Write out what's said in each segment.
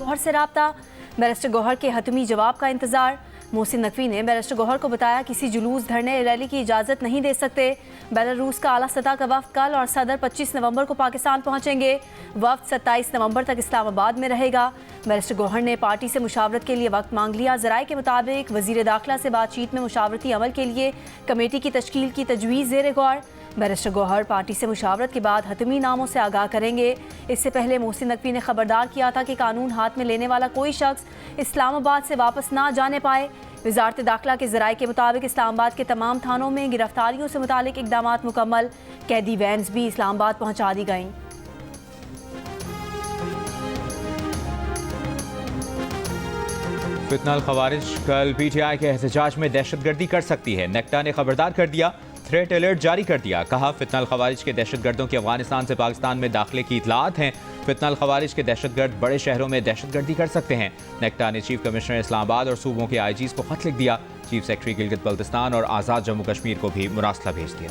गौहर से रब्ता, बैरिस्टर गौहर के हतमी जवाब का इंतजार। मोहसिन नकवी ने बैरिस्टर गौहर को बताया किसी जुलूस, धरने, रैली की इजाज़त नहीं दे सकते। बेलारूस का आला सतह का वफ्द कल और सदर 25 नवंबर को पाकिस्तान पहुंचेंगे। वफ्द 27 नवंबर तक इस्लामाबाद में रहेगा। बैरिस्टर गौहर ने पार्टी से मुशावरत के लिए वक्त मांग लिया। ज़राए के मुताबिक वज़ीर दाखिला से बातचीत में मुशावरती अमल के लिए कमेटी की तश्कील की तजवीज़ ज़ेर गौर। बैरिस्टर गौहर पार्टी से मुशावरत के बाद हतमी नामों से आगाह करेंगे। इससे पहले मोहसिन नकवी ने खबरदार किया था कि कानून हाथ में लेने वाला कोई शख्स इस्लामाबाद से वापस ना जाने पाए। वजारत दाखिला के ज़राए के मुताबिक इस्लामाबाद के तमाम थानों में गिरफ्तारियों से मुतालिक इक़दामात मुकम्मल। कैदी वैन्स भी इस्लामाबाद पहुँचा दी गईं। फितनल खवारिज कल PTI के एहतजाज में दहशतगर्दी कर सकती है। नेक्टा ने खबरदार कर दिया, थ्रेट अलर्ट जारी कर दिया। कहा फितनल खवारिज के दहशतगर्दों की अफगानिस्तान से पाकिस्तान में दाखिले की इतलात हैं। फितनल खवारिज के दहशतगर्द बड़े शहरों में दहशतगर्दी कर सकते हैं। नेक्टा ने चीफ कमिश्नर इस्लामाबाद और सूबों के IGs को खत लिख दिया। चीफ सेक्रेटरी गिलगित बल्तिस्तान और आज़ाद जम्मू कश्मीर को भी मुरासला भेज दिया।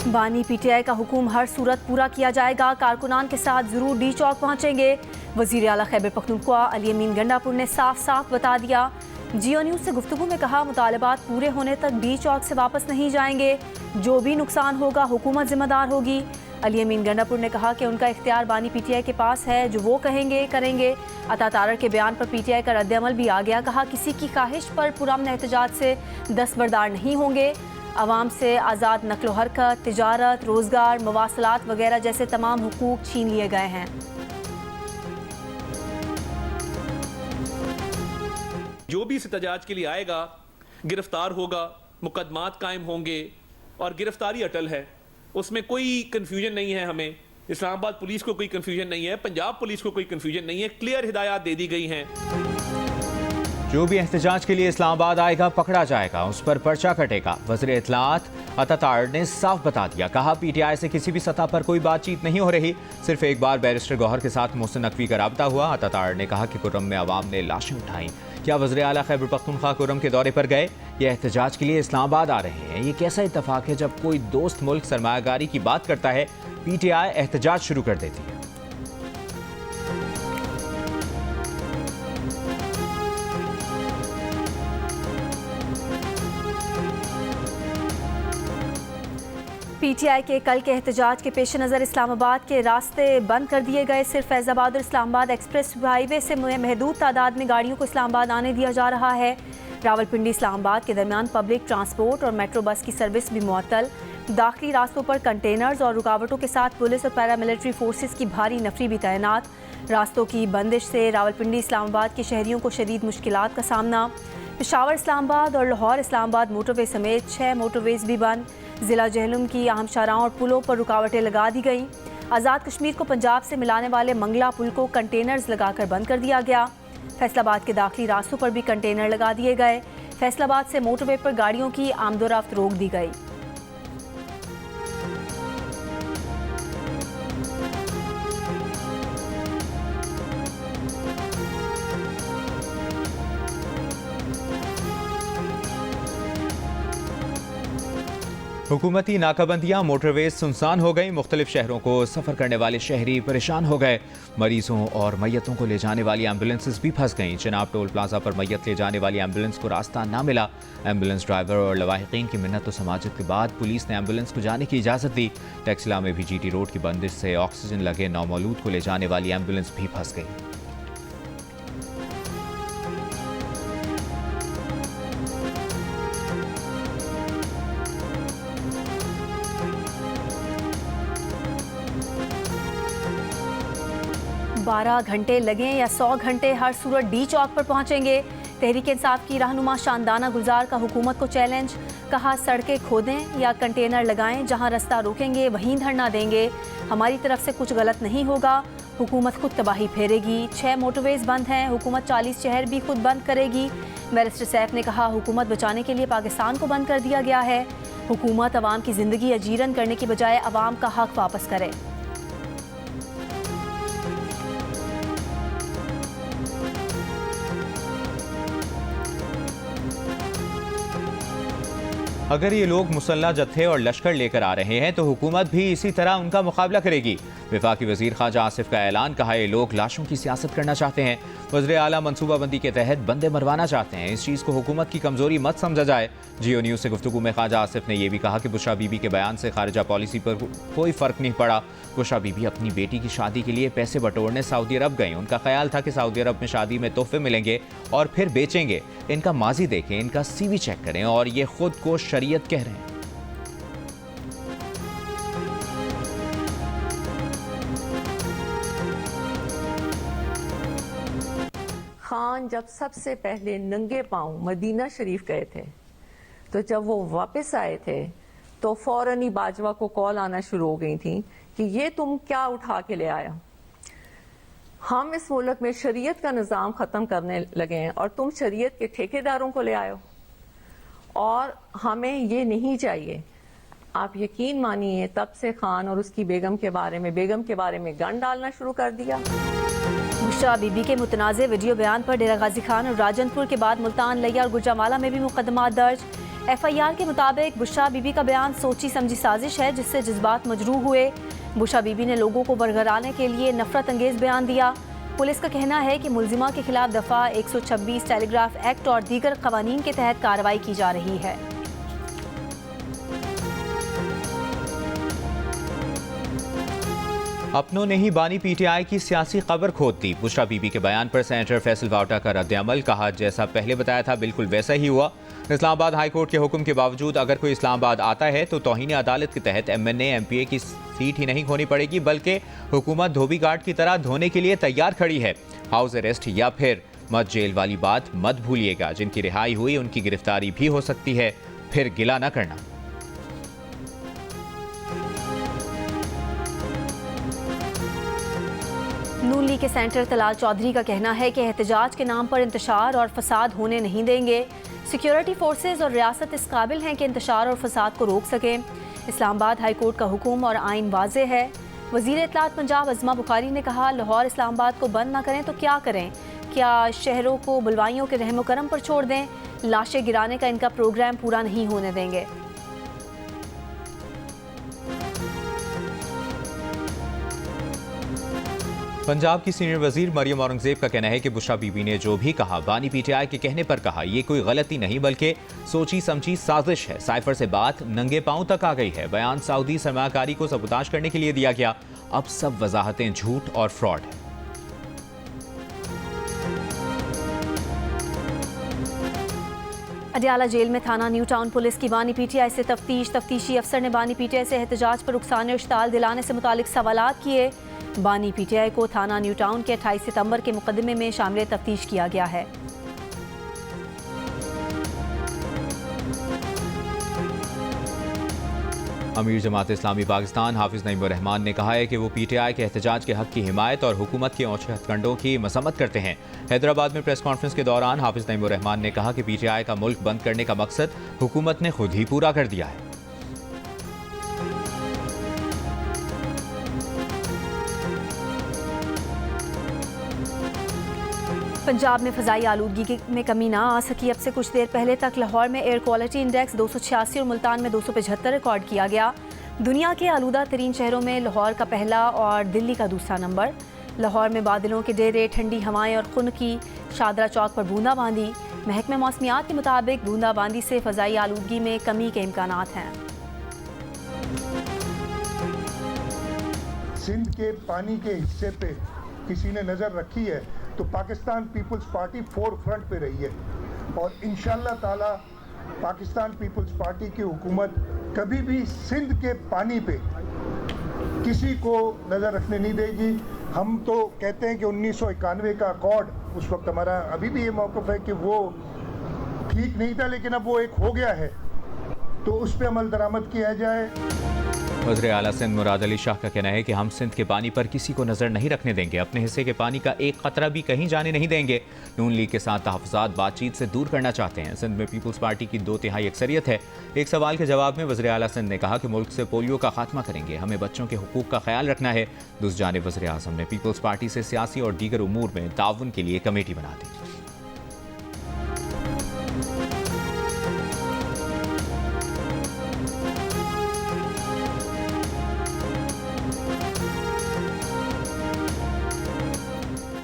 बानी PTI का हुक्म हर सूरत पूरा किया जाएगा। कारकुनान के साथ जरूर डी चौक पहुंचेंगे। वजीर आला खैबर पख्तूनख्वा अली अमीन गंडापुर ने साफ साफ बता दिया। जियो न्यूज़ से गुफ्तगू में कहा मुतालबात पूरे होने तक डी चौक से वापस नहीं जाएंगे। जो भी नुकसान होगा हुकूमत जिम्मेदार होगी। अली अमीन गंडापुर ने कहा कि उनका इख्तियार बानी PTI के पास है, जो वो कहेंगे करेंगे। अता तारर के बयान पर PTI का रद्द-ए-अमल भी आ गया। कहा किसी की ख्वाहिश पर पुरअमन एहतजाज से दस्तबरदार नहीं होंगे। आवाम से आज़ाद नकलो हरकत, तिजारत, रोज़गार, मवासलात वगैरह जैसे तमाम हुकूक छीन लिए गए हैं। जो भी इस एहतजाज के लिए आएगा गिरफ्तार होगा, मुकदमात कायम होंगे और गिरफ्तारी अटल है, उसमें कोई कन्फ्यूजन नहीं है। हमें इस्लामाबाद पुलिस को कोई कन्फ्यूजन नहीं है, पंजाब पुलिस को कोई कन्फ्यूजन नहीं है। क्लियर हिदायत दे दी गई हैं। जो भी एहतजाज के लिए इस्लामाबाद आएगा पकड़ा जाएगा, उस पर पर्चा कटेगा। वज़ीर इत्तलात अता तारर ने साफ बता दिया। कहा PTI से किसी भी सतह पर कोई बातचीत नहीं हो रही। सिर्फ एक बार बैरिस्टर गौहर के साथ मोहसिन नकवी का राब्ता हुआ। अता तारर ने कहा कि कुर्रम में आवाम ने लाशें उठाईं। क्या वज़ीर आला खैबर पख्तूनख्वा कुर्रम के दौरे पर गए? ये एहतजाज के लिए इस्लामाबाद आ रहे हैं। ये कैसा इत्तफाक है जब कोई दोस्त मुल्क सरमायागारी की बात करता है, PTI एहतजाज शुरू कर देती है। PTI के कल के एहतजाज के पेश नज़र इस्लामाबाद के रास्ते बंद कर दिए गए। सिर्फ फैज़ाबाद और इस्लामाबाद एक्सप्रेस हाईवे से महदूद तादाद में गाड़ियों को इस्लामाबाद आने दिया जा रहा है। रावलपिंडी इस्लामाबाद के दरमियान पब्लिक ट्रांसपोर्ट और मेट्रो बस की सर्विस भी मुअत्तल। दाखिली रास्तों पर कंटेनर्स और रुकावटों के साथ पुलिस और पैरामिलिट्री फोर्सेस की भारी नफरी भी तैनात। रास्तों की बंदिश से रावलपिंडी इस्लामाबाद के शहरियों को शदीद मुश्किलात का सामना। पेशावर इस्लामाबाद और लाहौर इस्लामाबाद मोटरवे समेत 6 मोटरवेज भी बंद। ज़िला जहलुम की अहम शाहराहों और पुलों पर रुकावटें लगा दी गईं। आज़ाद कश्मीर को पंजाब से मिलाने वाले मंगला पुल को कंटेनर्स लगाकर बंद कर दिया गया। फैसलाबाद के दाखिली रास्तों पर भी कंटेनर लगा दिए गए। फैसलाबाद से मोटरवे पर गाड़ियों की आमदोरफ्त रोक दी गई। हुकूमती नाकाबंदियाँ मोटरवेज सुनसान हो गई। मुख्तलिफ शहरों को सफ़र करने वाले शहरी परेशान हो गए। मरीजों और मैयतों को ले जाने वाली एम्बुलेंसेस भी फंस गईं। चिनाब टोल प्लाजा पर मैयत ले जाने वाली एम्बुलेंस को रास्ता ना मिला। एम्बुलेंस ड्राइवर और लवाहिकीन की मिन्नत और समाजत के बाद पुलिस ने एम्बुलेंस को जाने की इजाज़त दी। टैक्सिला में भी GT रोड की बंदिश से ऑक्सीजन लगे नौमौलूद को ले जाने वाली एम्बुलेंस भी फंस गई। बारह घंटे लगें या 100 घंटे, हर सूरत डी चौक पर पहुंचेंगे। तहरीक इंसाफ की रहनुमा शानदाना गुलजार का हुकूमत को चैलेंज। कहा सड़कें खोदें या कंटेनर लगाएं, जहां रास्ता रोकेंगे वहीं धरना देंगे। हमारी तरफ से कुछ गलत नहीं होगा। हुकूमत खुद तबाही फेरेगी। 6 मोटरवेज बंद हैं, हुकूमत 40 शहर भी खुद बंद करेगी। बैरिस्टर सैफ ने कहा हुकूमत बचाने के लिए पाकिस्तान को बंद कर दिया गया है। हुकूमत अवाम की ज़िंदगी अजीरन करने की बजाय अवाम का हक वापस करे। अगर ये लोग मुसल्लह जत्थे और लश्कर लेकर आ रहे हैं तो हुकूमत भी इसी तरह उनका मुकाबला करेगी। वफाकी वजीर ख्वाजा आसिफ का ऐलान, कहा ये लोग लाशों की सियासत करना चाहते हैं, वज़ीर आला मनसूबाबंदी के तहत बंदे मरवाना चाहते हैं। इस चीज़ को हुकूमत की कमजोरी मत समझा जाए। जियो न्यूज़ से गुफ्तगू में ख्वाजा आसिफ ने यह भी कहा कि बुशरा बीबी के बयान से खारिजा पॉलिसी पर कोई फर्क नहीं पड़ा। बुशरा बीबी अपनी बेटी की शादी के लिए पैसे बटोरने सऊदी अरब गए। उनका ख्याल था कि सऊदी अरब में शादी में तोहफे मिलेंगे और फिर बेचेंगे। इनका माजी देखें, इनका CV चेक करें और ये खुद को शरीयत कह रहे हैं। खान जब सबसे पहले नंगे पांव मदीना शरीफ गए थे, तो जब वो वापस आए थे तो फौरन ही बाजवा को कॉल आना शुरू हो गई थी कि ये तुम क्या उठा के ले आया। हम इस मुल्क में शरीयत का निज़ाम ख़त्म करने लगे हैं और तुम शरीयत के ठेकेदारों को ले आए हो, और हमें ये नहीं चाहिए। आप यकीन मानिए, तब से खान और उसकी बेगम के बारे में गन डालना शुरू कर दिया। बुशरा बीबी के मुतनाज़े वीडियो बयान पर डेरा गाजी खान और राजनपुर के बाद मुल्तान, लिया और गुजरांवाला में भी मुकदमा दर्ज। FIR के मुताबिक बुशरा बीबी का बयान सोची समझी साजिश है जिससे जज्बात मजरूह हुए। बुशरा बीबी ने लोगों को बरगराने के लिए नफरत अंगेज बयान दिया। पुलिस का कहना है कि मुल्जिमा के खिलाफ दफा 126 टेलीग्राफ एक्ट और दीगर कवानीन के तहत कार्रवाई की जा रही है। अपनों ने ही बानी PTI की सियासी खबर खोद दी। बुशरा बीबी के बयान पर सेनेटर फैसल वावटा का रद्द-ए-अमल, कहा जैसा पहले बताया था बिल्कुल वैसा ही हुआ। इस्लामाबाद हाई कोर्ट के हुक्म के बावजूद अगर कोई इस्लामाबाद आता है तो तौहीन अदालत के तहत MNA MPA की सीट ही नहीं खोनी पड़ेगी, बल्कि हुकूमत धोबी घाट की तरह धोने के लिए तैयार खड़ी है। हाउस अरेस्ट या फिर मत जेल वाली बात मत भूलिएगा। जिनकी रिहाई हुई उनकी गिरफ्तारी भी हो सकती है, फिर गिला न करना। नून लीग के सेनेटर तलाल चौधरी का कहना है कि एहतजाज के नाम पर इंतशार और फसाद होने नहीं देंगे। सिक्योरिटी फोर्सेज और रियासत इस काबिल हैं कि इंतशार और फसाद को रोक सकें। इस्लामाबाद हाई कोर्ट का हुक्म और आइन वाज़े है। वज़ीर इत्तलात पंजाब अज़मा बुखारी ने कहा, लाहौर इस्लामाबाद को बंद ना करें तो क्या करें? क्या शहरों को बुलवाइयों के रहमो करम पर छोड़ दें? लाशें गिराने का इनका प्रोग्राम पूरा नहीं होने देंगे। पंजाब की सीनियर वजीर मरियम औरंगजेब का कहना है कि बुशरा बीबी ने जो भी कहा बानी PTI के कहने पर कहा, ये कोई गलती नहीं बल्कि सोची समझी साजिश है। साइफर से बात नंगे पांव तक आ गई है। बयान सऊदी सरमाकारी को सबूताज करने के लिए दिया गया। अब सब वजाहतें झूठ और फ्रॉड है। अडियाला जेल में थाना न्यू टाउन पुलिस की बानी PTI से तफ्तीशी अफसर ने बानी PTI से एहतजाज पर रुखसाने और इश्ताल दिलाने से मुतालिक सवालात किए। बानी PTI को थाना न्यू टाउन के 28 सितंबर के मुकदमे में शामिल तफ्तीश किया गया है। अमीर जमात इस्लामी पाकिस्तान हाफिज नईम रहमान ने कहा है कि वो PTI के एहतजाज के हक की हिमायत और हुकूमत के औचे हथकंडों की मसम्मत करते हैं। हैदराबाद में प्रेस कॉन्फ्रेंस के दौरान हाफिज नईम रहमान ने कहा कि PTI का मुल्क बंद करने का मकसद हुकूमत ने खुद ही पूरा कर दिया है। पंजाब में फ़ज़ाई आलूदगी में कमी ना आ सकी। अब से कुछ देर पहले तक लाहौर में एयर क्वालिटी इंडेक्स 286 और मुल्तान में 275 रिकॉर्ड किया गया। दुनिया के आलूदा तरीन शहरों में लाहौर का पहला और दिल्ली का दूसरा नंबर। लाहौर में बादलों के डेरे, ठंडी हवाएं और खुनकी। शादरा चौक पर बूंदाबांदी। महकमे मौसमियात के मुताबिक बूंदाबांदी से फ़ज़ाई आलूदगी में कमी के इम्कानात हैं। सिंध के पानी के हिस्से पे किसी ने नज़र रखी है तो पाकिस्तान पीपल्स पार्टी फोर फ्रंट पे रही है, और इंशाल्लाह ताला पाकिस्तान पीपल्स पार्टी की हुकूमत कभी भी सिंध के पानी पे किसी को नज़र रखने नहीं देगी। हम तो कहते हैं कि 1991 का अकॉर्ड, उस वक्त हमारा अभी भी ये मौक़िफ़ है कि वो ठीक नहीं था, लेकिन अब वो एक हो गया है, तो उस पर अमल दरामद किया जाए। वज़ीर आला सिंध मुराद अली शाह का कहना है कि हम सिंध के पानी पर किसी को नज़र नहीं रखने देंगे, अपने हिस्से के पानी का एक कतरा भी कहीं जाने नहीं देंगे। नून लीग के साथ तहफ़्फ़ुज़ात बातचीत से दूर करना चाहते हैं। सिंध में पीपल्स पार्टी की 2/3 अक्सरियत है। एक सवाल के जवाब में वज़ीर आला सिंध ने कहा कि मुल्क से पोलियो का खात्मा करेंगे, हमें बच्चों के हुकूक का ख्याल रखना है। दूसरी जानिब वज़ीर आज़म ने पीपल्स पार्टी से सियासी और दीगर उमूर में ताउन के लिए कमेटी बना दी।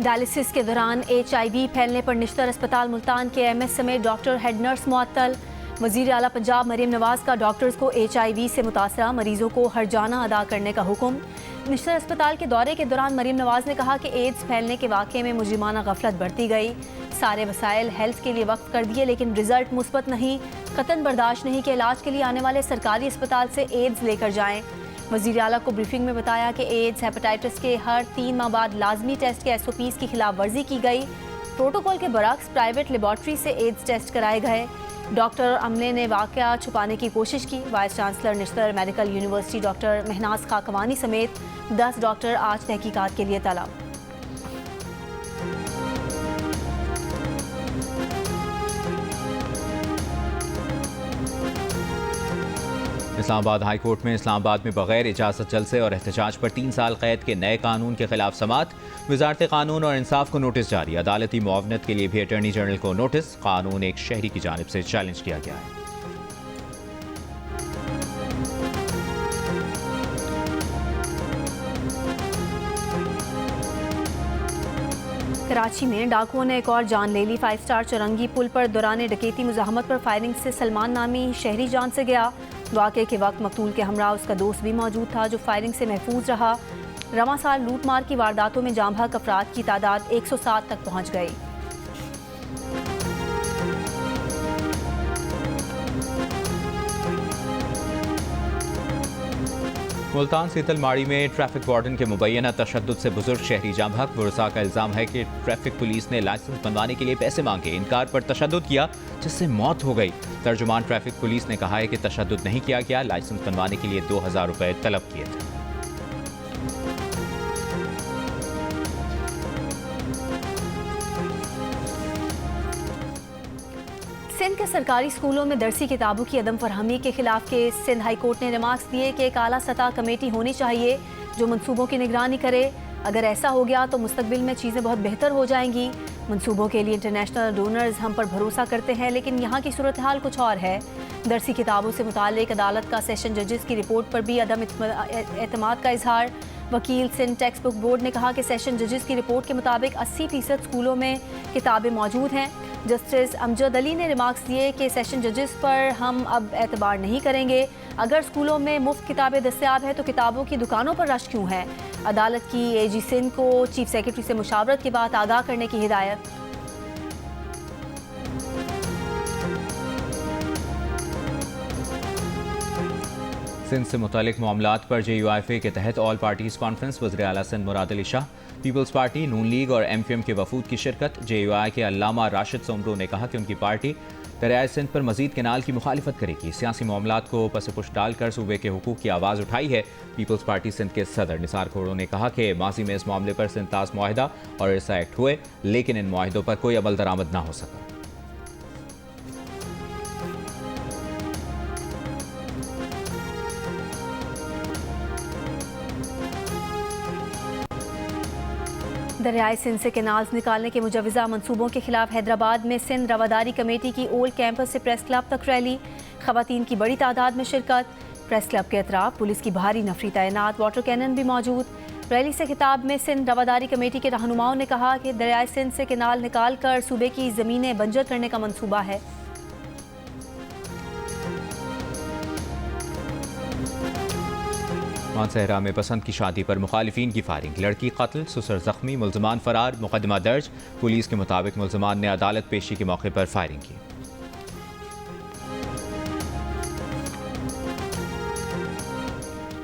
डायलिसिस के दौरान HIV फैलने पर निश्तर अस्पताल मुल्तान के MS समेत डॉक्टर, हेड नर्स मुअत्तल। वज़ीर आला पंजाब मरीम नवाज का डॉक्टर्स को HIV से मुतासरा मरीजों को हर्जाना अदा करने का हुक्म। निश्तर अस्पताल के दौरे के दौरान मरीम नवाज ने कहा कि एड्स फैलने के वाक़े में मुजरिमाना गफलत बढ़ती गई। सारे वसाइल हेल्थ के लिए वक्फ कर दिए लेकिन रिजल्ट मुस्बत नहीं। कतन बर्दाश्त नहीं कि इलाज के लिए आने वाले सरकारी अस्पताल से एड्स लेकर जाएं। वज़ीर आला को ब्रीफिंग में बताया कि एड्स हेपेटाइटिस के हर 3 माह बाद लाजमी टेस्ट के SOPs की खिलाफ वर्जी की गई। प्रोटोकॉल के बरक्स प्राइवेट लेबॉर्ट्री से एड्स टेस्ट कराए गए। डॉक्टर अमले ने वाक़या छुपाने की कोशिश की। Vice chancellor Nishtar medical university doctor Mahnaz Khakwani समेत 10 डॉक्टर आज तहकीकात के लिए तलब। इस्लामाबाद हाई कोर्ट में इस्लामाबाद में बगैर इजाज़त जलसे और एहतजाज पर 3 साल कैद के नए कानून के खिलाफ समात। वजारत कानून और इंसाफ को नोटिस जारी। अदालती मुआवनत के लिए भी अटॉर्नी जनरल को नोटिस। कानून एक शहरी की जानिब से चैलेंज किया गया है। कराची में डाकुओं ने एक और जान ले ली। 5 स्टार चौरंगी पुल पर दौरान डकैती मुज़ाहमत पर फायरिंग से सलमान नामी शहरी जान से गया। वाक़े के वक्त मकतूल के हमरा उसका दोस्त भी मौजूद था जो फायरिंग से महफूज रहा। रवां साल लूट मार की वारदातों में जाँ बहक अफराद की तादाद 107 तक पहुँच गई। मुल्तान सीतलमाड़ी में ट्रैफिक वार्डन के मुबैना तशद्दुद से बुजुर्ग शहरी जाँ बहक। बुरसा का इल्ज़ाम है कि ट्रैफिक पुलिस ने लाइसेंस बनवाने के लिए पैसे मांगे, इनकार पर तशद्दुद किया जिससे मौत हो गई। तर्जुमान ट्रैफिक पुलिस ने कहा है कि तशद्दुद नहीं किया गया, लाइसेंस बनवाने के लिए 2000 रुपये तलब किए थे। सिंध के सरकारी स्कूलों में दरसी किताबों की अदम फरहमी के खिलाफ केस। सिंध हाई कोर्ट ने रिमार्क्स दिए कि एक आला सतह कमेटी होनी चाहिए जो मंसूबों की निगरानी करे। अगर ऐसा हो गया तो मुस्तकबिल में चीज़ें बहुत बेहतर हो जाएंगी। मंसूबों के लिए इंटरनेशनल डोनर्स हम पर भरोसा करते हैं लेकिन यहाँ की सूरत हाल कुछ और है। दरसी किताबों से मुताल्लिक अदालत का सेशन जजेस की रिपोर्ट पर भी अदम एतमाद का इजहार। वकील सिंध टेक्स्ट बुक बोर्ड ने कहा कि सेशन जजेस की रिपोर्ट के मुताबिक 80% स्कूलों में किताबें मौजूद हैं। जस्टिस अमजद अली ने रिमार्क्स दिए कि सेशन जजेस पर हम अब एतबार नहीं करेंगे। अगर स्कूलों में मुफ्त किताबें दस्तयाब हैं तो किताबों की दुकानों पर रश क्यों है। अदालत की AG सिंध को चीफ सेक्रेटरी से मुशावरत के बाद आगाह करने की हिदायत। सिंध से मुतालिक मामलात पर JUIFA के तहत ऑल पार्टीज़ कॉन्फ्रेंस। वज़ीर आला सिंध मुराद अली शाह, पीपल्स पार्टी, नून लीग और MQM के वफूद की शिरकत। JUI के अल्लामा राशिद सोमरो ने कहा कि उनकी पार्टी दरियाए सिंध पर मजीद कैनाल की मुखालिफत करेगी। सियासी मामलात को पस पुश डालकर सूबे के हुकूक की आवाज़ उठाई है। पीपल्स पार्टी सिंध के सदर निसार खोड़ो ने कहा कि माजी में इस मामले पर सिंध ताज मुआहिदा और इरसा एक्ट हुए लेकिन इन मुआहिदों पर कोई अमल दरामद ना हो सका। दरियाए सिंध से कैनाल्स निकालने के मुजवज़ा मंसूबों के खिलाफ हैदराबाद में सिंध रवादारी कमेटी की ओल्ड कैंपस से प्रेस क्लब तक रैली। खवातीन की बड़ी तादाद में शिरकत। प्रेस क्लब के अतराफ पुलिस की भारी नफरी तैनात, वाटर कैनन भी मौजूद। रैली से खिताब में सिंध रवादारी कमेटी के रहनुमाओं ने कहा कि दरियाए सिंध से कैनाल निकाल कर सूबे की ज़मीनें बंजर करने का मंसूबा है। मानसहरा में पसंद की शादी पर मुखालिफिन की फायरिंग। लड़की कत्ल, ससुर जख्मी, मुल्ज़मान फरार। मुकदमा दर्ज। पुलिस के मुताबिक मुल्ज़मान ने अदालत पेशी के मौके पर फायरिंग की।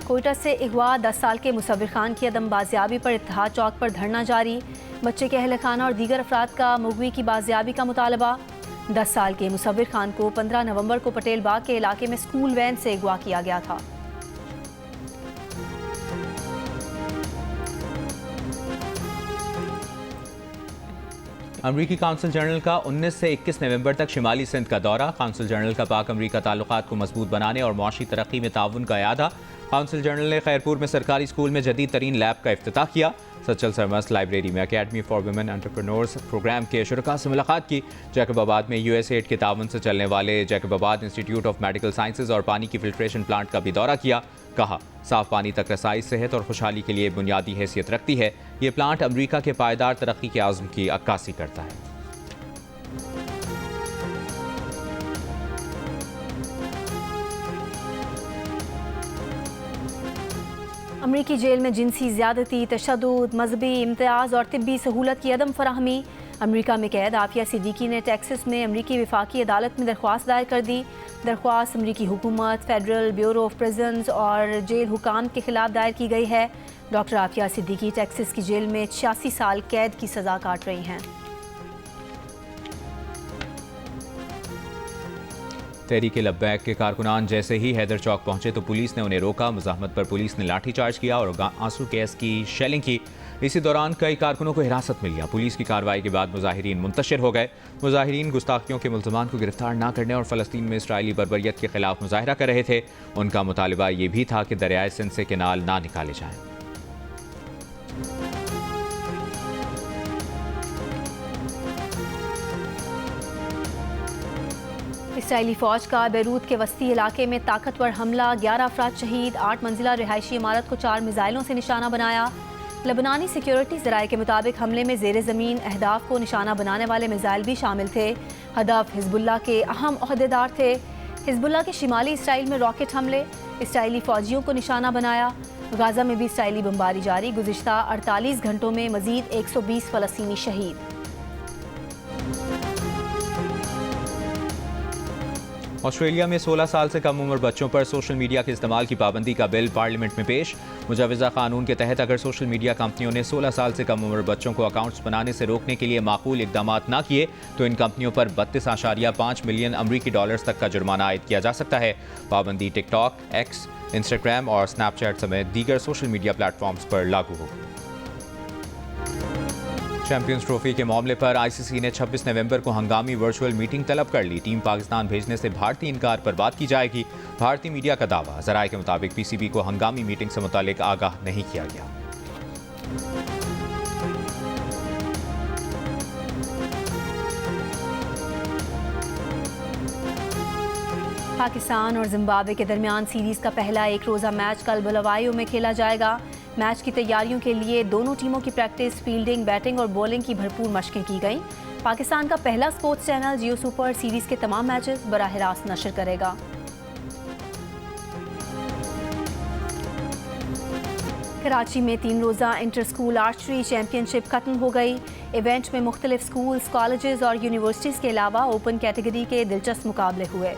कोयटा से अगवा 10 साल के मुसव्विर खान की अदम बाजियाबी पर इत्तेहाद चौक पर धरना जारी। बच्चे के अहल खाना और दीगर अफराद का मुगवी की बाजियाबी का मुतालबा। 10 साल के मुसव्विर खान को 15 नवंबर को पटेल बाग के इलाके में स्कूल वैन से अगवा किया गया था। अमरीकी काउंसिल जनरल का 19 से 21 नवंबर तक शिमाली सिंध का दौरा। काउंसिल जनरल का पाक अमरीका ताल्लुकात को मजबूत बनाने और मुआशी तरक्की में ताउन का इरादा। काउंसिल जनरल ने खैरपुर में सरकारी स्कूल में जदीद तरीन लैब का इफ्तिताह किया। सचल सरमस्त लाइब्रेरी में academy for women entrepreneurs programme के शुरका से मुलाकात की। जैकबाबाद में USAID के ताउन से चलने वाले Jacobabad institute of medical sciences और पानी की फिल्ट्रेशन प्लांट का भी दौरा किया। कहा, साफ पानी तक रसाई सेहत और खुशहाली के लिए बुनियादी हैसियत रखती है। ये प्लांट अमेरिका के पायदार तरक्की के आज़म की अक्कासी करता है। अमरीकी जेल में जिनसी ज़्यादती, तशद्दुद, मजहबी इम्तियाज़ और तिब्बी सहूलत की अदम फराहमी। अमरीका में कैद आफिया सिद्दीकी ने टेक्सास में अमरीकी वफाकी अदालत में दरख्वास्त दायर कर दी। दरख्वास्त अमरीकी हुकूमत, फेडरल ब्यूरो ऑफ प्रिजन्स और जेल हुकाम के खिलाफ दायर की गई है। डॉक्टर आफिया सिद्दीकी टेक्सास की जेल में 86 साल कैद की सज़ा काट रही हैं। तहरीक लब्बैक के कारकुनान जैसे ही हैदर चौक पहुंचे तो पुलिस ने उन्हें रोका। मुज़ाहमत पर पुलिस ने लाठीचार्ज किया और आंसू गैस की शेलिंग की। इसी दौरान कई कारकुनों को हिरासत में लिया। पुलिस की कार्रवाई के बाद मुजाहिरीन मुंतशिर हो गए। मुजाहिरीन गुस्ताखियों के मुल्ज़मान को गिरफ्तार न करने और फ़लस्तीन में इसराइली बर्बरियत के खिलाफ मुजाहरा कर रहे थे। उनका मुतालिबा ये भी था कि दरियाए सिंध से केनाल ना निकाले जाएं। इसराइली फ़ौज का बैरूत के वस्ती इलाके में ताकतवर हमला, 11 अफराद शहीद, 8 मंजिला रिहायशी इमारत को 4 मिसाइलों से निशाना बनाया। लबनानी सिक्योरिटी ज़राए के मुताबिक हमले में ज़ेर ज़मीन अहदाफ को निशाना बनाने वाले मिसाइल भी शामिल थे। हदफ हिजबुल्लाह के अहम ओहदेदार थे। हिजबुल्लाह के शिमाली इसराइल में रॉकेट हमले, इसराइली फ़ौजियों को निशाना बनाया। गाज़ा में भी इसराइली बमबारी जारी। गुज़िश्ता 48 घंटों में मज़ीद 120 फ़लस्तीनी शहीद। ऑस्ट्रेलिया में 16 साल से कम उम्र बच्चों पर सोशल मीडिया के इस्तेमाल की पाबंदी का बिल पार्लियामेंट में पेश। मुजवज़ा कानून के तहत अगर सोशल मीडिया कंपनियों ने 16 साल से कम उम्र बच्चों को अकाउंट्स बनाने से रोकने के लिए माकूल इकदाम न किए तो इन कंपनियों पर 32.5 मिलियन अमरीकी डॉलर्स तक का जुर्माना आयद किया जा सकता है। पाबंदी टिकटॉक, एक्स, इंस्टाग्राम और स्नैपचैट समेत दीगर सोशल मीडिया प्लेटफॉर्म्स पर लागू होगी। चैंपियंस ट्रॉफी के मामले पर आईसीसी ने 26 नवंबर को हंगामी वर्चुअल मीटिंग तलब कर ली। टीम पाकिस्तान भेजने से भारतीय इनकार पर बात की जाएगी। भारतीय मीडिया का दावा, ज़राए के मुताबिक पीसीबी को हंगामी मीटिंग से मुतालिक आगाह नहीं किया गया। पाकिस्तान और जिम्बाब्वे के दरमियान सीरीज का पहला एक रोज़ा मैच कल बुलवायो में खेला जाएगा। मैच की तैयारियों के लिए दोनों टीमों की प्रैक्टिस, फील्डिंग, बैटिंग और बॉलिंग की भरपूर मशकें की गईं। पाकिस्तान का पहला स्पोर्ट्स चैनल जियो सुपर सीरीज के तमाम मैचेस बराह रास्त नशर करेगा। कराची में 3 रोज़ा इंटर स्कूल आर्चरी चैंपियनशिप खत्म हो गई। इवेंट में मुख्तलिफ स्कूल्स, कॉलेजेस और यूनिवर्सिटीज़ के अलावा ओपन कैटेगरी के दिलचस्प मुकाबले हुए।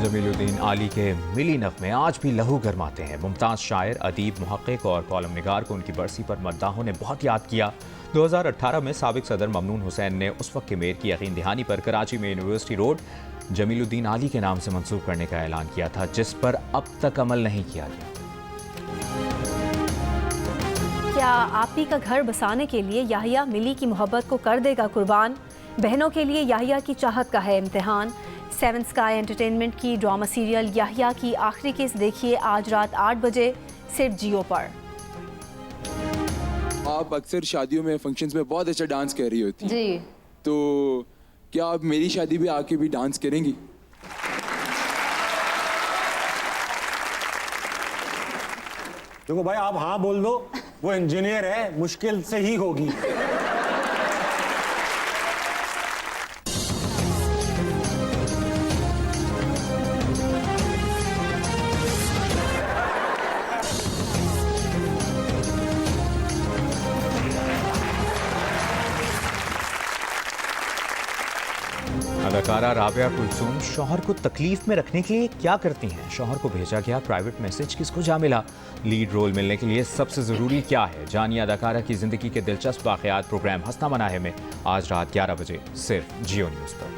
जमीलुद्दीन आली के मिली नग़मे आज भी लहू गरमाते हैं। मुमताज़ शायर, अदीब, मुहक्किक और कॉलम निगार को उनकी बरसी पर मद्दाहों ने बहुत याद किया। 2018 में साबिक सदर ममनून हुसैन ने उस वक्त के मेयर की यकीन दहानी पर कराची में यूनिवर्सिटी रोड जमीलुद्दीन आली के नाम से मंसूब करने का ऐलान किया था, जिस पर अब तक अमल नहीं किया गया। क्या आपी का घर बसाने के लिए याहिया मिली की मोहब्बत को कर देगा कुर्बान? बहनों के लिए याहिया की चाहत का है इम्तिहान। 7 स्काई एंटरटेनमेंट की ड्रामा सीरियल याहिया की आखिरी किस्त देखिए आज रात 8 बजे सिर्फ जियो पर। आप अक्सर शादियों में, फंक्शंस में बहुत अच्छा डांस कर रही होती हैं जी। तो क्या आप मेरी शादी में आके भी डांस करेंगी? देखो भाई, आप हाँ बोल दो, वो इंजीनियर है, मुश्किल से ही होगी। अदाकारा राबिया कुलसूम शौहर को तकलीफ में रखने के लिए क्या करती हैं? शौहर को भेजा गया प्राइवेट मैसेज किसको जा मिला? लीड रोल मिलने के लिए सबसे ज़रूरी क्या है? जानिए अदाकारा की ज़िंदगी के दिलचस्प वाक़यात प्रोग्राम हंसना मनाहे में आज रात 11 बजे सिर्फ जियो न्यूज़ पर।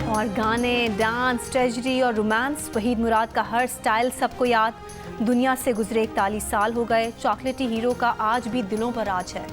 और गाने, डांस, ट्रेजडी और रोमांस, वहीद मुराद का हर स्टाइल सबको याद। दुनिया से गुजरे 41 साल हो गए, चॉकलेटी हीरो का आज भी दिलों पर राज है।